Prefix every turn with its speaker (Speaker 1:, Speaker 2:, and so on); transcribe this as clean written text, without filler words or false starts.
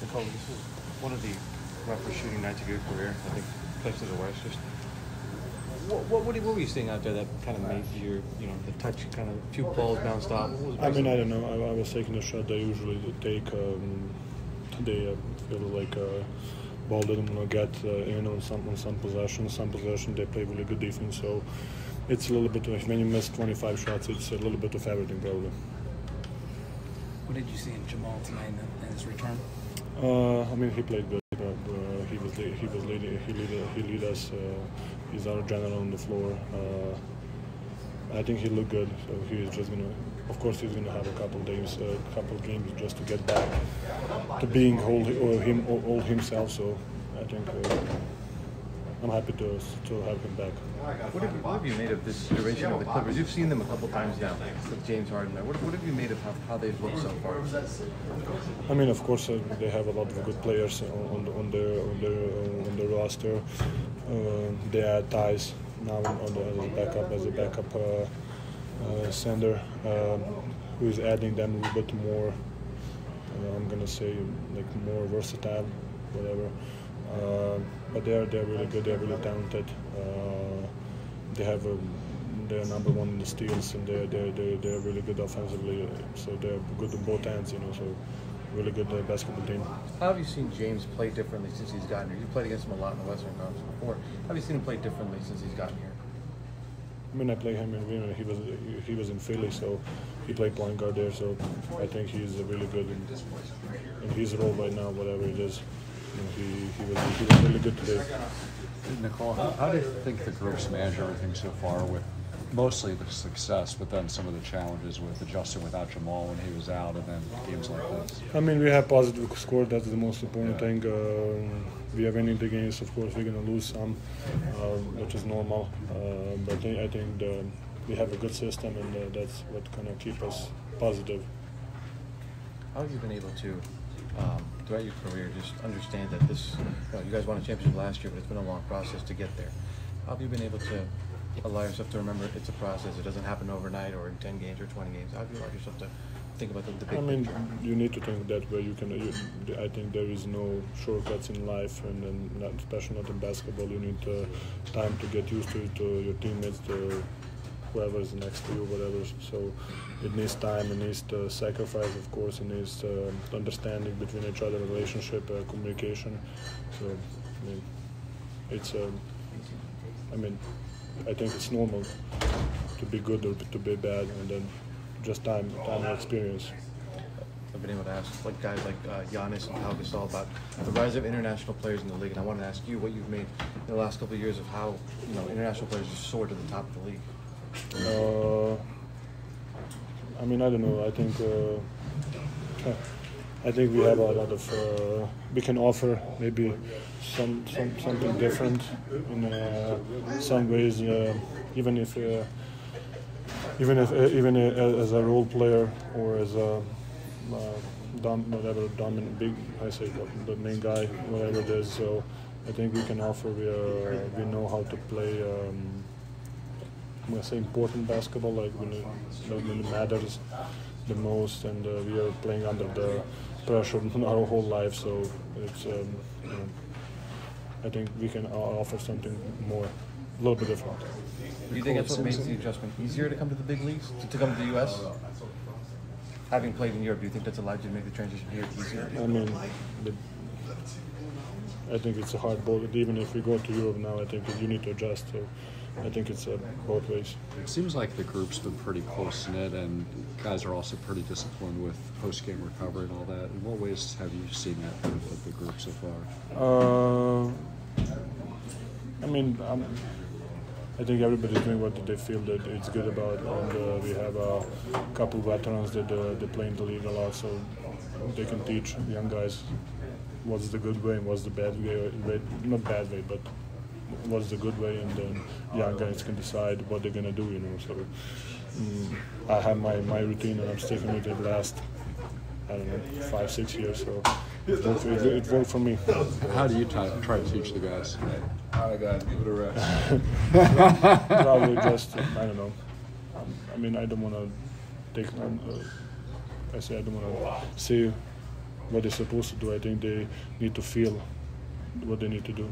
Speaker 1: Nicole, this is one of the rougher shooting nights of your career. I think close to the worst. Just what were you seeing out there that kind of made your, the touch kind of few balls bounced off?
Speaker 2: I mean, I don't know. I was taking a shot they usually take. They feel like ball didn't want to get in on some possession. Some possession they play really good defense. So it's a little bit of, when you miss 25 shots, it's a little bit of everything probably.
Speaker 3: What did you see in Jamal tonight in his return?
Speaker 2: I mean, he played good. He lead us. He's our general on the floor. I think he looked good. So he's just gonna. Of course, he's gonna have a couple games just to get back to being all himself. So I think I'm happy to have him back.
Speaker 1: What have you made of this duration of the Clippers? You've seen them a couple times now with James Harden there. What have you made of how they've looked so far?
Speaker 2: I mean, of course, they have a lot of good players on their roster. They add Ties now as a backup center, who is adding them a little bit more. I'm gonna say like more versatile, whatever. But they're really good. They're really talented. They're number one in the steals, and they're really good offensively. So they're good on both ends, So really good basketball team.
Speaker 1: How have you seen James play differently since he's gotten here? You played against him a lot in the Western Conference before. How have you seen him play differently since he's gotten here?
Speaker 2: I mean, I played him in he was in Philly, so he played point guard there. So I think he's really good in his role right now, whatever it is. He was really good today.
Speaker 4: Nikola, how do you think the group's managed everything so far with mostly the success, but then some of the challenges with adjusting without Jamal when he was out, and then games like this?
Speaker 2: I mean, we have positive score. That's the most important thing. We are winning the games. Of course, we're going to lose some, which is normal. But I think we have a good system, and that's what kind of keep us positive.
Speaker 1: How have you been able to, throughout your career, just understand that this, you guys won a championship last year, but it's been a long process to get there. How have you been able to allow yourself to remember it's a process? It doesn't happen overnight or in 10 games or 20 games. How have you allowed yourself to think about the big picture?
Speaker 2: I mean, you need to think that way. I think there is no shortcuts in life, and especially not in basketball. You need time to get used to your teammates, to whoever is next to you, whatever. So it needs time, it needs sacrifice, of course, it needs understanding between each other, relationship, communication. So I mean, it's I think it's normal to be good or to be bad, and then just time and experience.
Speaker 1: I've been able to ask guys like Giannis and Pau Gasol about the rise of international players in the league, and I want to ask you what you've made in the last couple of years of how international players just soared to the top of the league.
Speaker 2: I mean, I don't know. I think we have a lot of. We can offer maybe something different in some ways, even as a role player or as a dominant big. I say the main guy, whatever it is. So I think we can offer. We know how to play. I'm going to say important basketball, like when it matters the most, and we are playing under the pressure our whole life. So it's, I think we can offer something more, a little bit different.
Speaker 1: Do you think that's what makes the adjustment easier to come to the big leagues, to come to the U.S.? Having played in Europe, do you think that's allowed you to make the transition here easier?
Speaker 2: I mean, I think it's a hard ball. Even if we go to Europe now, I think you need to adjust. So I think it's both ways.
Speaker 4: It seems like the group's been pretty close-knit, and guys are also pretty disciplined with post-game recovery and all that. In what ways have you seen that benefit the group so far?
Speaker 2: I mean, I think everybody's doing what they feel that it's good about, and we have a couple veterans that they play in the league a lot, so they can teach young guys what's the good way and what's the bad way. Not bad way, but what's the good way, and then young guys can decide what they're gonna do. So I have my routine, and I'm sticking with it last, I don't know, 5-6 years. So it worked for me.
Speaker 4: How do you try to teach the guys?
Speaker 5: All right, guys, give it a rest.
Speaker 2: Probably just, I don't know. I mean, I don't want to take. I say I don't want to say what they're supposed to do. I think they need to feel what they need to do.